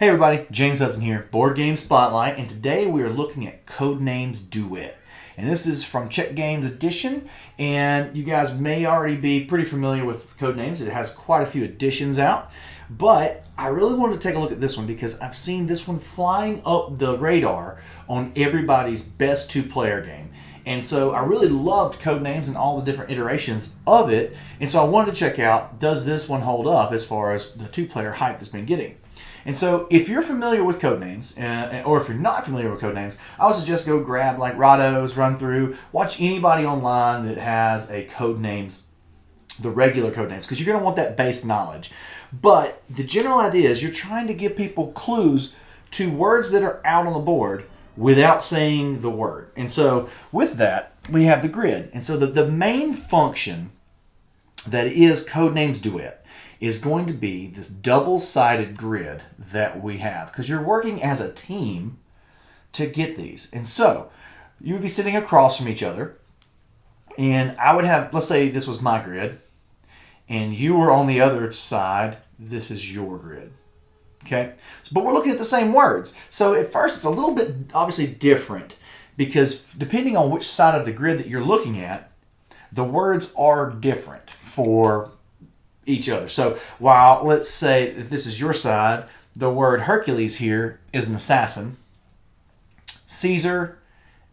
Hey everybody, James Hudson here, Board Game Spotlight, and today we are looking at Codenames Duet. And this is from Czech Games Edition, and you guys may already be pretty familiar with Codenames. It has quite a few editions out, but I really wanted to take a look at this one because I've seen this one flying up the radar on everybody's best two-player game. And so I really loved Codenames and all the different iterations of it, and so I wanted to check out, does this one hold up as far as the two-player hype that's been getting? And so, if you're familiar with Codenames, or if you're not familiar with Codenames, I would suggest go grab like Rahdo's, run through, watch anybody online that has a Codenames, the regular Codenames, because you're going to want that base knowledge. But the general idea is you're trying to give people clues to words that are out on the board without saying the word. And so, with that, we have the grid. And so, the main function that is Codenames Duet is going to be this double-sided grid that we have, because you're working as a team to get these. And so you would be sitting across from each other, and I would have, let's say this was my grid, and you were on the other side. This is your grid. Okay? But we're looking at the same words. So at first it's a little bit obviously different, because depending on which side of the grid that you're looking at, the words are different for each other. So while, let's say if this is your side, the word Hercules here is an assassin, Caesar,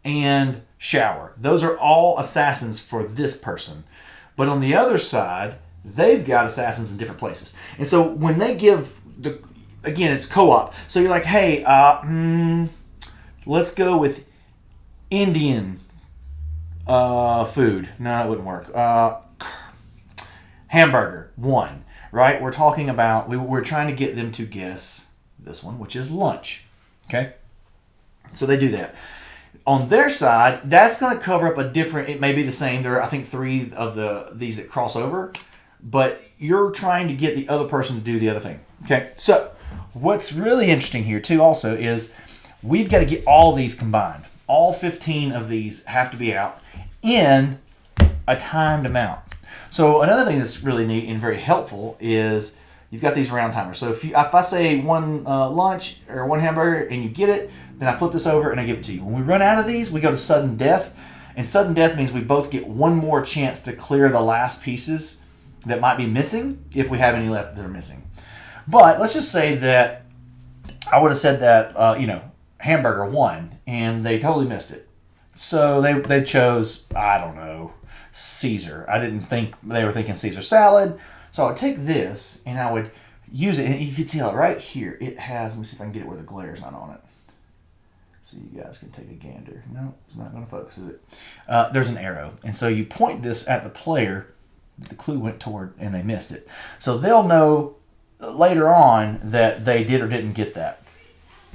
and shower. Those are all assassins for this person. But on the other side, they've got assassins in different places. And so when they give again, it's co-op. So you're like, hey, let's go with Indian food. No, that wouldn't work. Hamburger, one, right? We're talking about, we're trying to get them to guess this one, which is lunch, okay? So they do that. On their side, that's going to cover up a different, it may be the same. There are, I think, three of these that cross over, but you're trying to get the other person to do the other thing, okay? So what's really interesting here, too, also, is we've got to get all these combined. All 15 of these have to be out in a timed amount. So another thing that's really neat and very helpful is you've got these round timers. So if I say one lunch or one hamburger and you get it, then I flip this over and I give it to you. When we run out of these, we go to sudden death. And sudden death means we both get one more chance to clear the last pieces that might be missing, if we have any left that are missing. But let's just say that I would have said that, hamburger won, and they totally missed it. So they chose, I don't know, Caesar. I didn't think they were thinking Caesar salad. So I would take this and I would use it. And you can see how right here it has, let me see if I can get it where the glare is not on it. So you guys can take a gander. No, it's not going to focus, is it? There's an arrow. And so you point this at the player that the clue went toward and they missed it. So they'll know later on that they did or didn't get that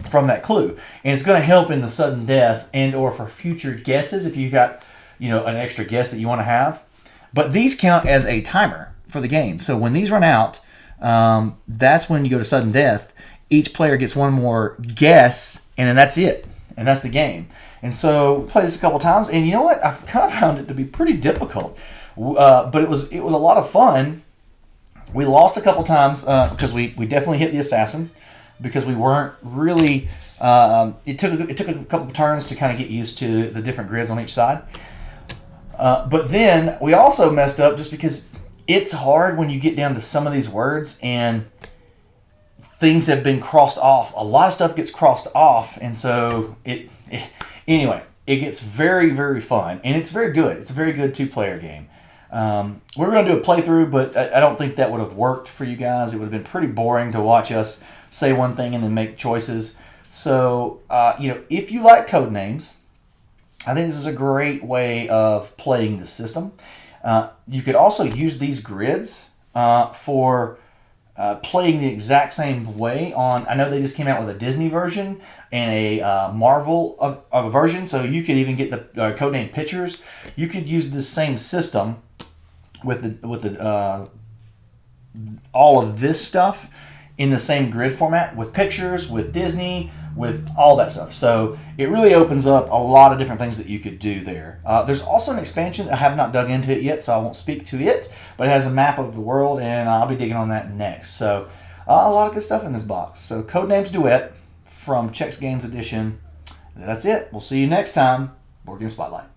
from that clue. And it's going to help in the sudden death and or for future guesses if you got an extra guess that you want to have. But these count as a timer for the game. So when these run out, that's when you go to sudden death. Each player gets one more guess, and then that's it. And that's the game. And so we played this a couple times, and you know what? I've kind of found it to be pretty difficult. But it was a lot of fun. We lost a couple times because we definitely hit the assassin, because we weren't really... it took a couple turns to kind of get used to the different grids on each side. But then we also messed up just because it's hard when you get down to some of these words and things have been crossed off. A lot of stuff gets crossed off, and so anyway, it gets very, very fun, and it's very good. It's a very good two-player game. We're going to do a playthrough, but I don't think that would have worked for you guys. It would have been pretty boring to watch us say one thing and then make choices. So, if you like Codenames, I think this is a great way of playing the system. You could also use these grids for playing the exact same way on... I know they just came out with a Disney version and a Marvel of a version, so you could even get the Codename pictures. You could use the same system with all of this stuff in the same grid format with pictures, with Disney, with all that stuff. So it really opens up a lot of different things that you could do there. There's also an expansion. I have not dug into it yet, so I won't speak to it, but it has a map of the world, and I'll be digging on that next. So A lot of good stuff in this box. So Codenames Duet from Chex Games Edition. That's it. We'll see you next time. Board Game Spotlight.